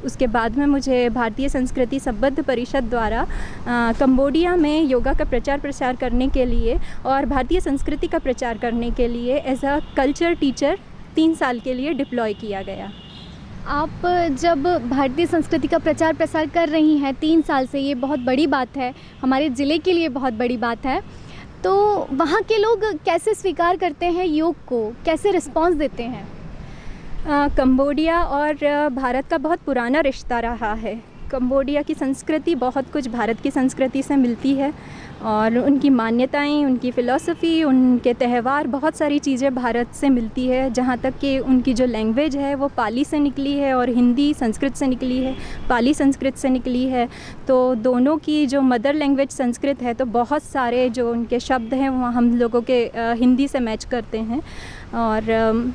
उसके बाद में मुझे भारतीय संस्कृति संबद्ध परिषद द्वारा कंबोडिया में योगा का प्रचार प्रसार करने के लिए और भारतीय संस्कृति का प्रचार करने के लिए एज अ कल्चर टीचर 3 साल के लिए डिप्लॉय किया गया। आप जब भारतीय संस्कृति का प्रचार प्रसार कर रही हैं 3 साल से, ये बहुत बड़ी बात है, हमारे ज़िले के लिए बहुत बड़ी बात है। तो वहाँ के लोग कैसे स्वीकार करते हैं योग को, कैसे रिस्पांस देते हैं? कंबोडिया और भारत का बहुत पुराना रिश्ता रहा है। कंबोडिया की संस्कृति बहुत कुछ भारत की संस्कृति से मिलती है और उनकी मान्यताएं, उनकी फ़िलॉसफ़ी, उनके त्यौहार, बहुत सारी चीज़ें भारत से मिलती है। जहाँ तक कि उनकी जो लैंग्वेज है वो पाली से निकली है और हिंदी संस्कृत से निकली है, पाली संस्कृत से निकली है। तो दोनों की जो मदर लैंग्वेज संस्कृत है, तो बहुत सारे जो उनके शब्द हैं वो हम लोगों के हिंदी से मैच करते हैं। और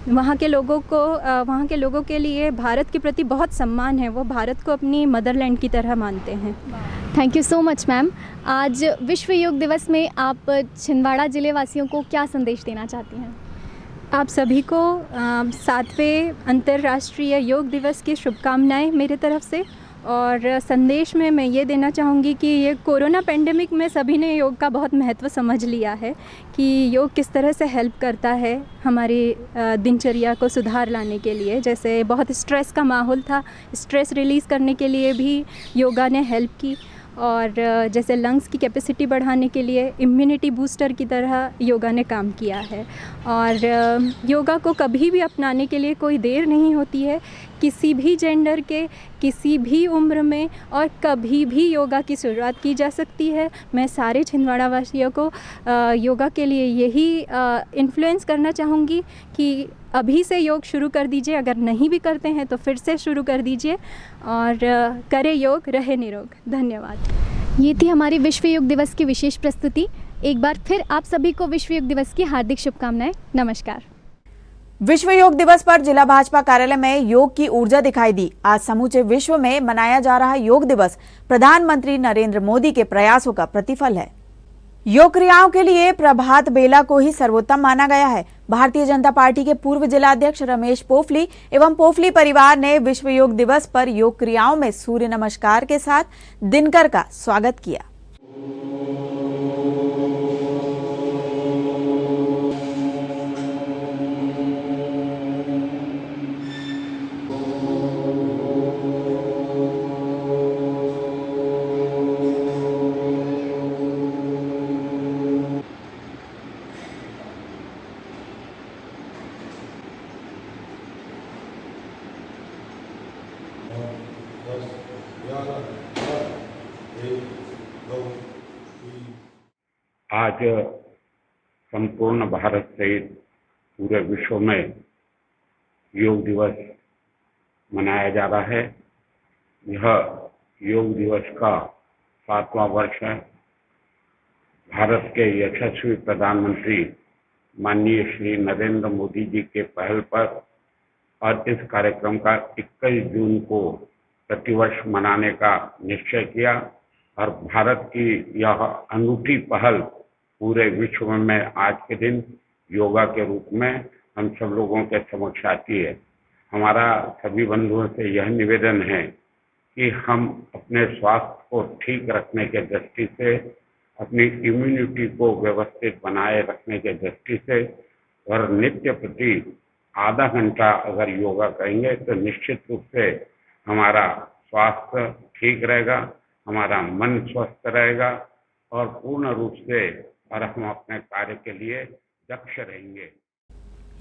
वहाँ के लोगों के लिए भारत के प्रति बहुत सम्मान है, वो भारत को अपनी मदरलैंड की तरह मानते हैं। Thank you so much ma'am. आज विश्व योग दिवस में आप छिंदवाड़ा ज़िले वासियों को क्या संदेश देना चाहती हैं? आप सभी को 7वें अंतर्राष्ट्रीय योग दिवस की शुभकामनाएं मेरे तरफ से। और संदेश में मैं ये देना चाहूँगी कि ये कोरोना पेंडेमिक में सभी ने योग का बहुत महत्व समझ लिया है कि योग किस तरह से हेल्प करता है हमारी दिनचर्या को सुधार लाने के लिए। जैसे बहुत स्ट्रेस का माहौल था, स्ट्रेस रिलीज़ करने के लिए भी योगा ने हेल्प की। और जैसे लंग्स की कैपेसिटी बढ़ाने के लिए इम्यूनिटी बूस्टर की तरह योगा ने काम किया है। और योगा को कभी भी अपनाने के लिए कोई देर नहीं होती है। किसी भी जेंडर के, किसी भी उम्र में और कभी भी योगा की शुरुआत की जा सकती है। मैं सारे छिंदवाड़ा वासियों को योगा के लिए यही इन्फ्लुएंस करना चाहूँगी कि अभी से योग शुरू कर दीजिए। अगर नहीं भी करते हैं तो फिर से शुरू कर दीजिए और करें योग, रहे निरोग। धन्यवाद। ये थी हमारी विश्व योग दिवस की विशेष प्रस्तुति। एक बार फिर आप सभी को विश्व योग दिवस की हार्दिक शुभकामनाएं। नमस्कार। विश्व योग दिवस पर जिला भाजपा कार्यालय में योग की ऊर्जा दिखाई दी। आज समूचे विश्व में मनाया जा रहा योग दिवस प्रधानमंत्री नरेंद्र मोदी के प्रयासों का प्रतिफल है। योग क्रियाओं के लिए प्रभात बेला को ही सर्वोत्तम माना गया है। भारतीय जनता पार्टी के पूर्व जिलाध्यक्ष रमेश पोफली एवं पोफली परिवार ने विश्व योग दिवस पर योग क्रियाओं में सूर्य नमस्कार के साथ दिनकर का स्वागत किया। आज संपूर्ण भारत सहित पूरे विश्व में योग दिवस मनाया जा रहा है। यह योग दिवस का 7वां वर्ष है। भारत के यशस्वी प्रधानमंत्री माननीय श्री नरेंद्र मोदी जी के पहल पर और इस कार्यक्रम का 21 जून को प्रतिवर्ष मनाने का निश्चय किया और भारत की यह अनूठी पहल पूरे विश्व में आज के दिन योगा के रूप में हम सब लोगों के समक्ष आती है। हमारा सभी बंधुओं से यह निवेदन है कि हम अपने स्वास्थ्य को ठीक रखने के दृष्टि से, अपनी इम्यूनिटी को व्यवस्थित बनाए रखने के दृष्टि से और नित्य प्रति आधा घंटा अगर योगा करेंगे तो निश्चित रूप से हमारा स्वास्थ्य ठीक रहेगा, हमारा मन स्वस्थ रहेगा और पूर्ण रूप से और हम अपने कार्य के लिए दक्ष रहेंगे।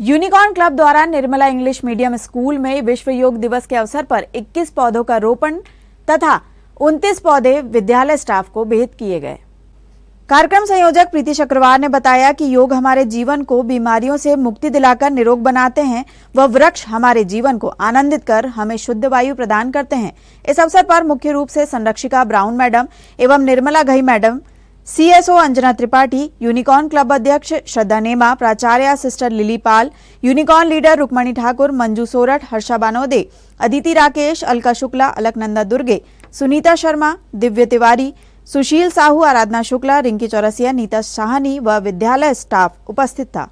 यूनिकॉर्न क्लब द्वारा निर्मला इंग्लिश मीडियम स्कूल में विश्व योग दिवस के अवसर पर 21 पौधों का रोपण तथा 29 पौधे विद्यालय स्टाफ को भेंट किए गए। कार्यक्रम संयोजक प्रीति चक्रवार ने बताया कि योग हमारे जीवन को बीमारियों से मुक्ति दिलाकर निरोग बनाते हैं व वृक्ष हमारे जीवन को आनंदित कर हमें शुद्ध वायु प्रदान करते हैं। इस अवसर पर मुख्य रूप से संरक्षिका ब्राउन मैडम एवं Nirmala Ghai madam, CSO Anjana Tripathi, unicorn club अध्यक्ष श्रद्धा नेमा, प्राचार्य सिस्टर लिली पाल, यूनिकॉर्न लीडर रुक्मणी ठाकुर, मंजू सोरठ, हर्षा बानोदे, अदिति राकेश, अलका शुक्ला, अलकनंदा दुर्गे, सुनीता शर्मा, दिव्य तिवारी, सुशील साहू, आराधना शुक्ला, रिंकी चौरसिया, नीता साहनी व विद्यालय स्टाफ उपस्थित था।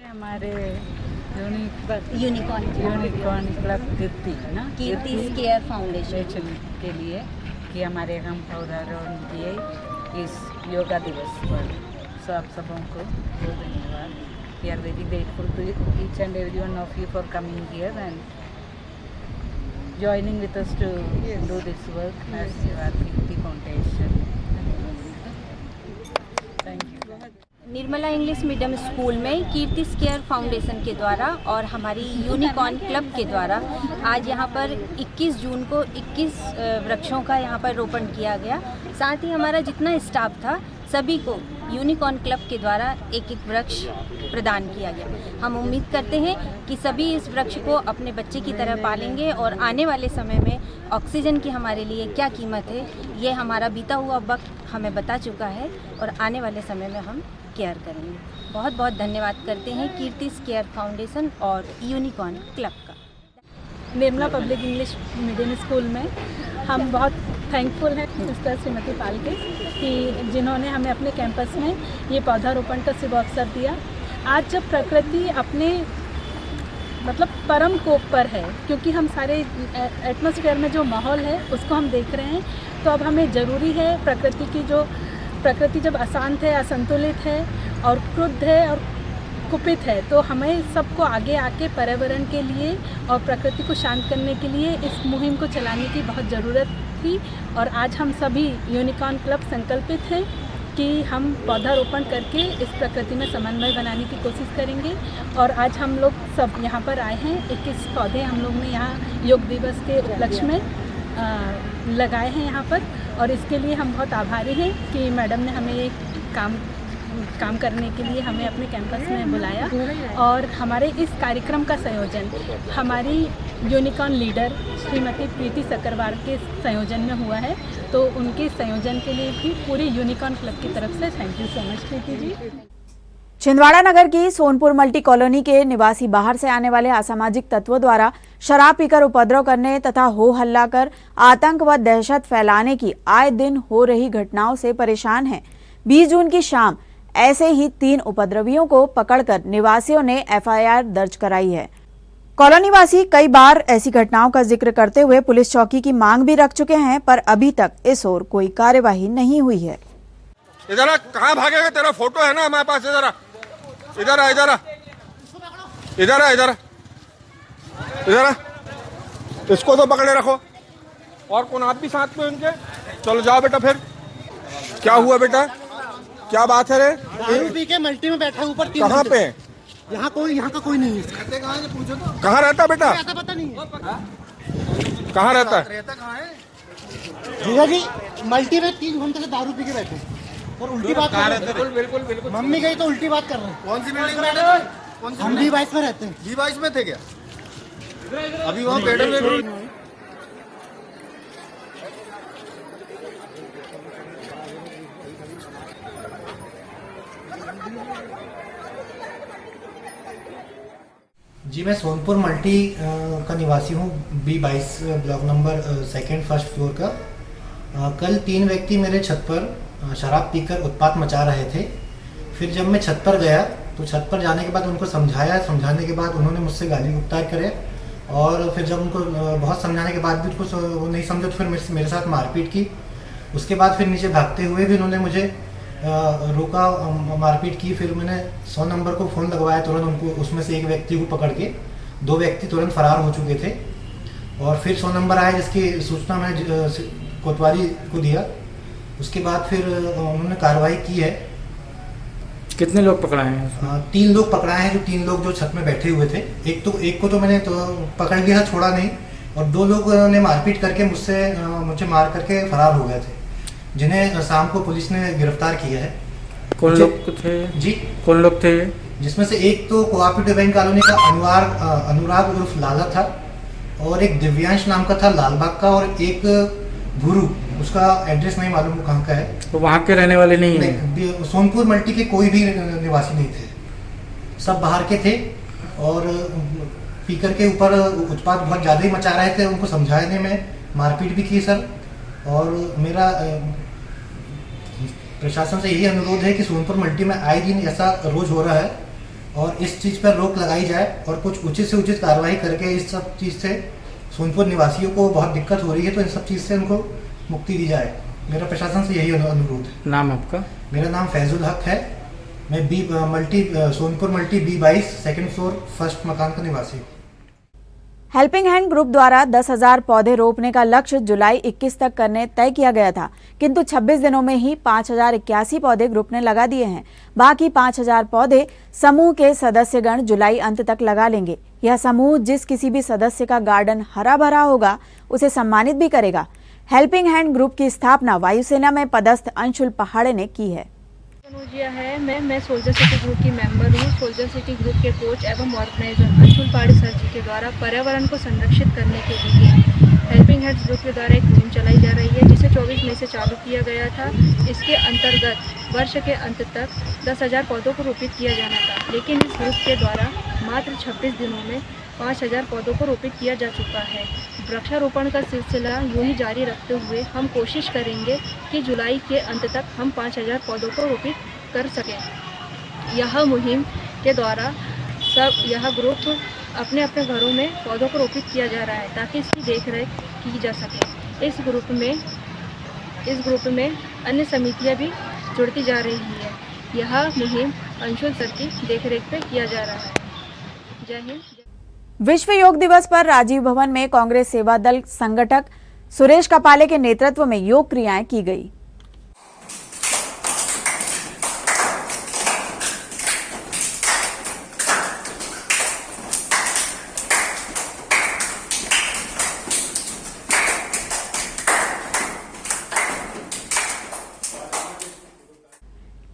हमारे यूनिकॉर्न क्लब कीर्ति केयर फाउंडेशन के लिए कि हमारे हम पौधारोपण किए इस योगा दिवस पर। सो आप सबों को बहुत धन्यवाद। We are very grateful to each and every one of you for coming here and joining with us to do this work as your Kirti Foundation. Thank you. Nirmala English medium school में कीर्ति care foundation के द्वारा और हमारी unicorn club के द्वारा आज यहाँ पर 21 जून को 21 वृक्षों का यहाँ पर रोपण किया गया। साथ ही हमारा जितना स्टाफ था सभी को यूनिकॉर्न क्लब के द्वारा एक एक वृक्ष प्रदान किया गया। हम उम्मीद करते हैं कि सभी इस वृक्ष को अपने बच्चे की तरह पालेंगे और आने वाले समय में ऑक्सीजन की हमारे लिए क्या कीमत है ये हमारा बीता हुआ वक्त हमें बता चुका है और आने वाले समय में हम केयर करेंगे। बहुत बहुत धन्यवाद करते हैं कीर्ति केयर फाउंडेशन और यूनिकॉर्न क्लब का। Nirmala public English medium school में हम बहुत थैंकफुल हैं सिस्टर श्रीमती पाल के कि जिन्होंने हमें अपने कैंपस में ये पौधारोपण का शुभ अवसर दिया। आज जब प्रकृति अपने मतलब परम कोप पर है, क्योंकि हम सारे एटमॉस्फेयर में जो माहौल है उसको हम देख रहे हैं, तो अब हमें ज़रूरी है प्रकृति जब अशांत है, असंतुलित है और क्रुद्ध है और कुपित है, तो हमें सबको आगे आके पर्यावरण के लिए और प्रकृति को शांत करने के लिए इस मुहिम को चलाने की बहुत ज़रूरत थी। और आज हम सभी यूनिकॉर्न क्लब संकल्पित हैं कि हम पौधारोपण करके इस प्रकृति में समन्वय बनाने की कोशिश करेंगे। और आज हम लोग सब यहाँ पर आए हैं, 21 पौधे हम लोग ने यहाँ योग दिवस के उपलक्ष्य में लगाए हैं यहाँ पर, और इसके लिए हम बहुत आभारी हैं कि मैडम ने हमें ये काम करने के लिए हमें अपने कैंपस में बुलाया। और हमारे इस कार्यक्रम का संयोजन हमारी यूनिकॉर्न लीडर श्रीमती प्रीति चक्रवार के संयोजन में हुआ है, तो उनके संयोजन के लिए भी पूरी यूनिकॉर्न क्लब की तरफ से thank you so much Preeti ji. Chhindwara नगर की सोनपुर मल्टी कॉलोनी के निवासी बाहर से आने वाले असामाजिक तत्वों द्वारा शराब पीकर उपद्रव करने तथा हो हल्ला कर आतंक व दहशत फैलाने की आए दिन हो रही घटनाओं से परेशान हैं। 20 जून की शाम ऐसे ही 3 उपद्रवियों को पकड़कर निवासियों ने एफआईआर दर्ज कराई है। कॉलोनी वासी कई बार ऐसी घटनाओं का जिक्र करते हुए पुलिस चौकी की मांग भी रख चुके हैं, पर अभी तक इस ओर कोई कार्यवाही नहीं हुई है। इधर कहाँ भागेगा? तेरा फोटो है ना हमारे पास। इधर इधर इधर इधर इधर इधर इसको तो पकड़े रखो। और कौन? आप भी साथ में उनके? चलो जाओ बेटा। फिर क्या हुआ बेटा? क्या बात है रे? दारू पी के मल्टी में बैठा ऊपर। कहाँ पे? यहाँ का कोई नहीं है। कहाँ है पूछो तो। कहाँ रहता बेटा? पता नहीं है। कहाँ रहता है? रहता कहाँ है? जीजा जी मल्टी में 3 घंटे से दारू पी के बैठे और उल्टी बात कर रहे हैं। बिल्कुल। मम्मी गई तो उल्टी बात कर रहे हैं। कौन सी बिल्डिंग में रहते हैं? हम B22 में रहते हैं। B22 में थे क्या? अभी वहाँ पेडल में जी मैं सोनपुर मल्टी का निवासी हूँ। B22 block number 2nd first floor का। कल 3 व्यक्ति मेरे छत पर शराब पीकर उत्पात मचा रहे थे। फिर जब मैं छत पर गया तो छत पर जाने के बाद उनको समझाने के बाद उन्होंने मुझसे गाली गुप्तार करे और फिर जब उनको बहुत समझाने के बाद भी उनको वो नहीं समझा तो फिर मेरे साथ मारपीट की। उसके बाद फिर नीचे भागते हुए भी उन्होंने मुझे रोका, मारपीट की। फिर मैंने 100 नंबर को फ़ोन लगवाया तुरंत उनको। उसमें से एक व्यक्ति को पकड़ के 2 व्यक्ति तुरंत फरार हो चुके थे। और फिर 100 नंबर आया जिसकी सूचना मैंने कोतवाली को दिया। उसके बाद फिर उन्होंने कार्रवाई की है। कितने लोग पकड़ाए हैं? 3 लोग पकड़ाए हैं। जो 3 लोग जो छत में बैठे हुए थे। एक को तो मैंने पकड़ लिया, छोड़ा नहीं। और 2 लोग ने मारपीट करके मुझे मार करके फरार हो गए थे, जिन्हें शाम को पुलिस ने गिरफ्तार किया है। कौन लोग थे जी? कौन लोग थे? जिसमें से एक तो कोऑपरेटिव बैंक कॉलोनी का अनुराग उर्फ लाला था और एक दिव्यांश नाम का था लालबाग का और एक गुरु, उसका एड्रेस नहीं मालूम कहाँ का है। तो वहाँ के रहने वाले नहीं है? सोनपुर मल्टी के कोई भी निवासी नहीं थे, सब बाहर के थे। और पीकर के ऊपर उत्पात बहुत ज़्यादा ही मचा रहे थे। उनको समझाने में मारपीट भी की सर। और मेरा प्रशासन से यही अनुरोध है कि सोनपुर मल्टी में आए दिन ऐसा रोज हो रहा है और इस चीज़ पर रोक लगाई जाए और कुछ उचित से उचित कार्रवाई करके इस सब चीज़ से सोनपुर निवासियों को बहुत दिक्कत हो रही है, तो इन सब चीज़ से उनको मुक्ति दी जाए। मेरा प्रशासन से यही अनुरोध है। नाम आपका? मेरा नाम फैजुल हक है। मैं Sonpur multi B22 2nd floor first मकान का निवासी हूँ। हेल्पिंग हैंड ग्रुप द्वारा 10,000 पौधे रोपने का लक्ष्य जुलाई 21 तक करने तय किया गया था, किंतु 26 दिनों में ही 5,081 पौधे ग्रुप ने लगा दिए हैं। बाकी 5,000 पौधे समूह के सदस्यगण जुलाई अंत तक लगा लेंगे। यह समूह जिस किसी भी सदस्य का गार्डन हरा भरा होगा उसे सम्मानित भी करेगा। हेल्पिंग हैंड ग्रुप की स्थापना वायुसेना में पदस्थ अंशुल पहाड़े ने की है। है मैं सोल्जर सिटी ग्रुप की मेंबर हूँ। सोल्जर सिटी ग्रुप के कोच एवं ऑर्गेनाइजर अंशुल पहाड़ी सर जी के द्वारा पर्यावरण को संरक्षित करने के लिए हेल्पिंग हैंड्स ग्रुप के द्वारा एक मुहिम चलाई जा रही है, जिसे 24 मई से चालू किया गया था। इसके अंतर्गत वर्ष के अंत तक 10,000 पौधों को रोपित किया जाना था, लेकिन इस ग्रुप के द्वारा मात्र 26 दिनों में 5,000 पौधों को रोपित किया जा चुका है। वृक्षारोपण का सिलसिला यूं ही जारी रखते हुए हम कोशिश करेंगे कि जुलाई के अंत तक हम 5,000 पौधों को रोपित कर सकें। यह मुहिम के द्वारा यह ग्रुप अपने अपने घरों में पौधों को रोपित किया जा रहा है ताकि इसकी देखरेख की जा सके। इस ग्रुप में अन्य समितियां भी जुड़ती जा रही है। यह मुहिम अंशुल सर की देखरेख पे किया जा रहा है। जय हिंद। विश्व योग दिवस पर राजीव भवन में कांग्रेस सेवा दल संगठक सुरेश कपाले के नेतृत्व में योग क्रियाएं की गई।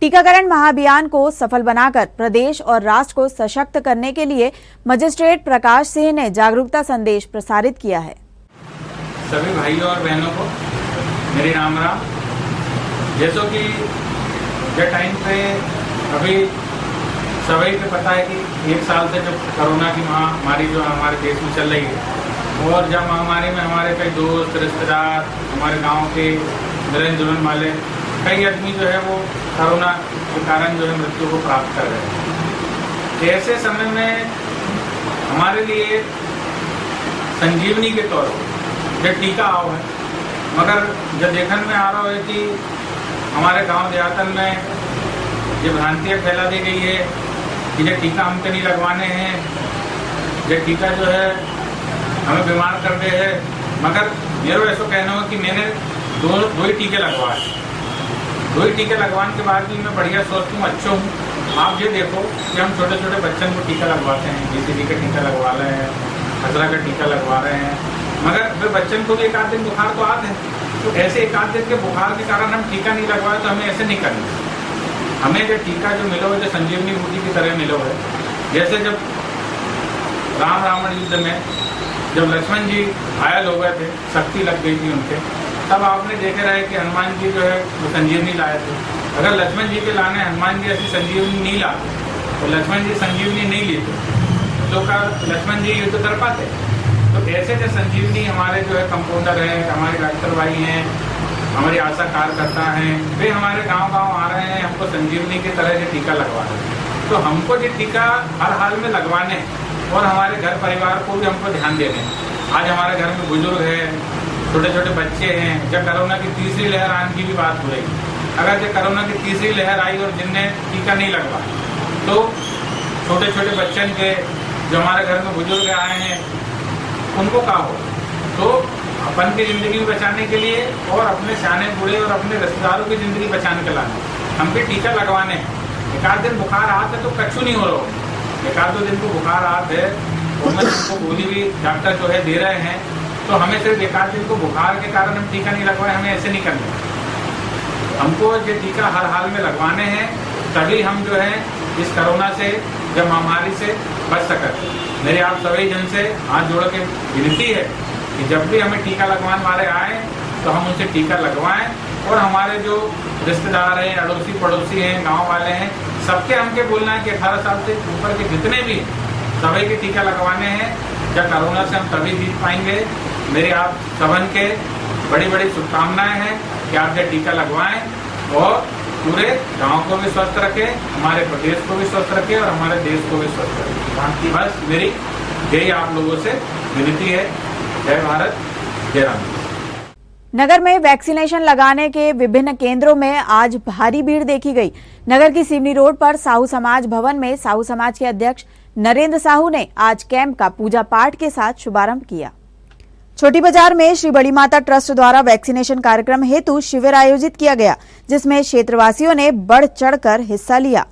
टीकाकरण महाअभियान को सफल बनाकर प्रदेश और राष्ट्र को सशक्त करने के लिए मजिस्ट्रेट प्रकाश सिंह ने जागरूकता संदेश प्रसारित किया है। सभी भाइयों और बहनों को मेरी राम राम। जैसो कि जो टाइम पे अभी सभी को पता है कि 1 साल से जो कोरोना की महामारी जो हमारे देश में चल रही है, और जब महामारी में हमारे कई दोस्त रिश्तेदार, हमारे गाँव के मिलन जुलन वाले कई आदमी जो है वो कोरोना के कारण जो है मृत्यु को प्राप्त कर रहे हैं। ऐसे समय में हमारे लिए संजीवनी के तौर पर यह टीका आओ है, मगर जब देखने में आ रहा है कि हमारे गांव देहातन में ये भ्रांतियाँ फैला दी गई है कि ये टीका हमको नहीं लगवाने हैं, ये टीका जो है हमें बीमार कर दे है। मगर मेरा ऐसा कहना हो कि मैंने दो ही टीके लगवाए, 2 ही टीके लगवाने के बाद भी मैं बढ़िया सोचता हूँ, अच्छा हूँ। आप ये देखो कि हम छोटे छोटे बच्चों को टीका लगवाते हैं, BCG का टीका लगवा रहे हैं, खसरा का टीका लगवा रहे हैं, मगर फिर बच्चों को भी एक आध दिन बुखार तो आते हैं। तो ऐसे एक आध दिन के बुखार के कारण हम टीका नहीं लगवाए तो हमें ऐसे नहीं करना। हमें जो टीका जो मिलो है, जो संजीवनी बूटी की तरह मिलो है, जैसे जब राम रावण युद्ध में जब लक्ष्मण जी घायल हो गए थे, शक्ति लग गई थी उनके, तब आपने देखे रहे कि हनुमान जी जो है वो संजीवनी लाए थे। अगर लक्ष्मण जी के लाने हनुमान जी ऐसी संजीवनी नहीं लाते तो लक्ष्मण जी संजीवनी नहीं लेते तो का लक्ष्मण जी युद्ध कर पाते। तो ऐसे जो संजीवनी हमारे जो है कंपाउंडर हैं, हमारे डॉक्टर भाई हैं, हमारी आशा कार्यकर्ता हैं, वे हमारे गांव आ रहे हैं, हमको संजीवनी की तरह ये टीका लगवा रहे हैं। तो हमको ये टीका हर हाल में लगवाने और हमारे घर परिवार को भी हमको ध्यान देने हैं। आज हमारे घर में बुजुर्ग हैं, छोटे छोटे बच्चे हैं। जब कोरोना की तीसरी लहर आने की भी बात हो रही, अगर जब कोरोना की तीसरी लहर आई और जिनने टीका नहीं लगवा तो छोटे छोटे बच्चों के जो हमारे घर में बुजुर्ग आए हैं उनको क्या हो। तो अपन की ज़िंदगी बचाने के लिए और अपने सियाने बूढ़े और अपने रिश्तेदारों की ज़िंदगी बचाने के लाने हम भी टीका लगवाने। एक आध दिन बुखार आते तो कच्चू नहीं हो रहा, एक आध 2 दिन को बुखार आते उनमें उनको गोली भी डॉक्टर जो है दे रहे हैं। तो हमें सिर्फ एक आध दिन को बुखार के कारण हम टीका नहीं लगवाए, हमें ऐसे नहीं करना। हमको ये टीका हर हाल में लगवाने हैं, तभी हम जो है इस कोरोना से, जब महामारी से बच सकें। मेरे आप सभी जन से हाथ जोड़ के विनती है कि जब भी हमें टीका लगवाने वाले आए तो हम उनसे टीका लगवाएं और हमारे जो रिश्तेदार हैं, अड़ोसी पड़ोसी हैं, गांव वाले हैं, सबके हमके बोलना है कि 18 साल से ऊपर के जितने भी सभी के टीका लगवाने हैं। जब कोरोना से हम तभी जीत पाएंगे। मेरे आप सबन के बड़ी बड़ी शुभकामनाएं हैं कि आप ये टीका लगवाएं और पूरे गांव को भी स्वस्थ रखें, हमारे प्रदेश को भी स्वस्थ रखें और हमारे देश को भी स्वस्थ रखें। बस मेरी यही आप लोगों से विनती है। जय भारत, जय राम। नगर में वैक्सीनेशन लगाने के विभिन्न केंद्रों में आज भारी भीड़ देखी गई। नगर की सिवनी रोड पर साहू समाज भवन में साहू समाज के अध्यक्ष नरेंद्र साहू ने आज कैंप का पूजा पाठ के साथ शुभारंभ किया। छोटी बाजार में श्री बड़ी माता ट्रस्ट द्वारा वैक्सीनेशन कार्यक्रम हेतु शिविर आयोजित किया गया, जिसमें क्षेत्रवासियों ने बढ़ चढ़कर हिस्सा लिया।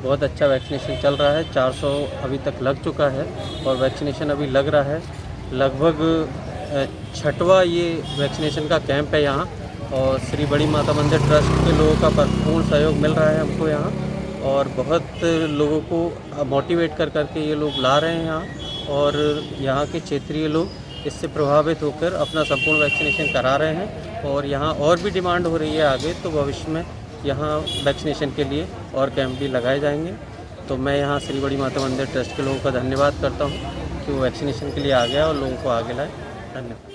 बहुत अच्छा वैक्सीनेशन चल रहा है। 400 अभी तक लग चुका है और वैक्सीनेशन अभी लग रहा है। लगभग 6वां ये वैक्सीनेशन का कैंप है यहाँ, और श्री बड़ी माता मंदिर ट्रस्ट के लोगों का भरपूर सहयोग मिल रहा है हमको यहाँ, और बहुत लोगों को मोटिवेट कर करके ये लोग ला रहे हैं यहाँ, और यहाँ के क्षेत्रीय लोग इससे प्रभावित होकर अपना संपूर्ण वैक्सीनेशन करा रहे हैं। और यहाँ और भी डिमांड हो रही है आगे, तो भविष्य में यहाँ वैक्सीनेशन के लिए और कैंप भी लगाए जाएंगे। तो मैं यहाँ श्री बड़ी माता मंदिर ट्रस्ट के लोगों का धन्यवाद करता हूँ कि वो वैक्सीनेशन के लिए आ गया और लोगों को आगे लाए। धन्यवाद।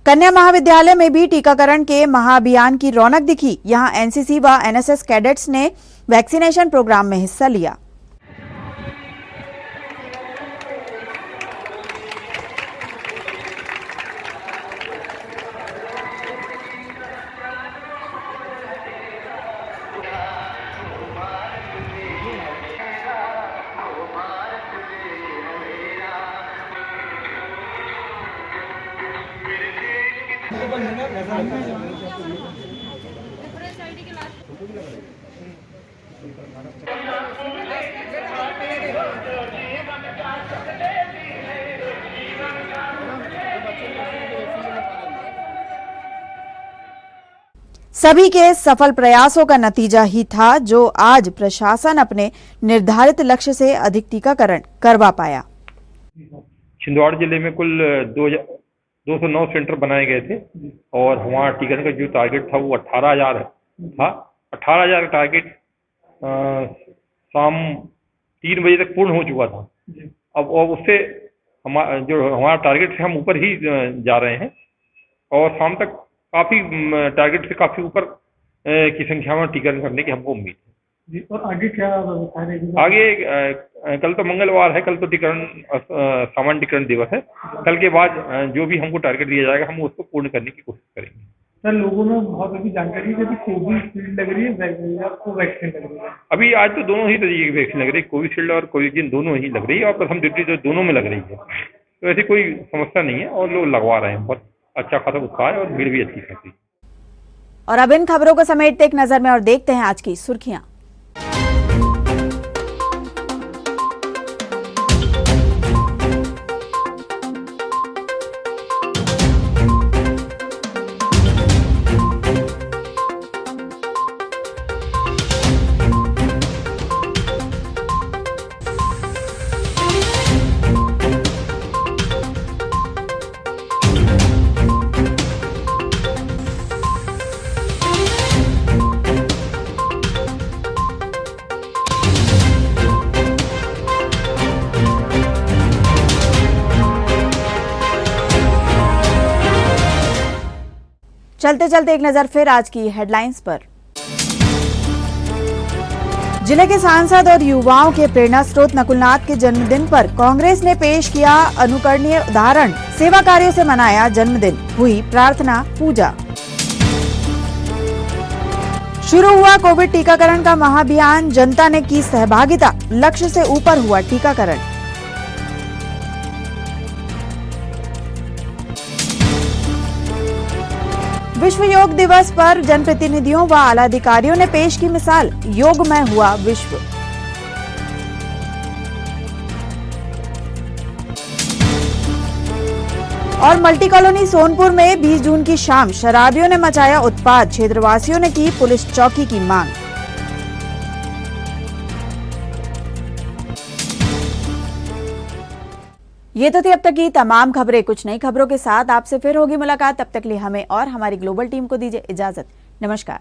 कन्या महाविद्यालय में भी टीकाकरण के महाअभियान की रौनक दिखी। यहाँ एनसीसी व एनएसएस कैडेट्स ने वैक्सीनेशन प्रोग्राम में हिस्सा लिया। सभी के सफल प्रयासों का नतीजा ही था जो आज प्रशासन अपने निर्धारित लक्ष्य से अधिक टीकाकरण करवा पाया। छिंदवाड़ा जिले में कुल 209 सेंटर बनाए गए थे और हमारा टीकाकरण का जो टारगेट था वो 18,000 था। 18,000 का टारगेट शाम 3 बजे तक पूर्ण हो चुका था। अब उससे हमारा टारगेट से हम ऊपर ही जा रहे हैं और शाम तक काफ़ी टारगेट से काफ़ी ऊपर की संख्या में टीकाकरण करने की हमको उम्मीद है। जी, और आगे क्या आगे कल तो मंगलवार है, कल तो टीकाकरण सामान्य टीकाकरण दिवस है। कल के बाद जो भी हमको टारगेट दिया जाएगा हम उसको पूर्ण करने की कोशिश करेंगे। सर, लोगों में बहुत अभी जानकारी है कि कोविशील्ड लग रही है या कोवैक्सीन लग रही है? अभी आज तो दोनों ही तरीके की वैक्सीन लग रही है, कोविशील्ड और कोवैक्सीन दोनों ही लग रही है और प्रथम ड्यूटी तो दोनों में लग रही है, तो ऐसी कोई समस्या नहीं है और लोग लगवा रहे हैं। बहुत अच्छा खासा उत्साह है और भीड़ भी अच्छी खासी। और अब इन खबरों को समेटते एक नजर में और देखते हैं आज की सुर्खियां। चलते चलते एक नजर फिर आज की हेडलाइंस पर। जिले के सांसद और युवाओं के प्रेरणा स्रोत नकुलनाथ के जन्मदिन पर कांग्रेस ने पेश किया अनुकरणीय उदाहरण। सेवा कार्यों से मनाया जन्मदिन, हुई प्रार्थना पूजा। शुरू हुआ कोविड टीकाकरण का महाअभियान, जनता ने की सहभागिता, लक्ष्य से ऊपर हुआ टीकाकरण। विश्व योग दिवस पर जनप्रतिनिधियों व आला अधिकारियों ने पेश की मिसाल, योगमय हुआ विश्व। और मल्टी कॉलोनी सोनपुर में 20 जून की शाम शराबियों ने मचाया उत्पात, क्षेत्रवासियों ने की पुलिस चौकी की मांग। ये तो थी अब तक की तमाम खबरें। कुछ नई खबरों के साथ आपसे फिर होगी मुलाकात। तब तक लिए हमें और हमारी ग्लोबल टीम को दीजिए इजाजत। नमस्कार।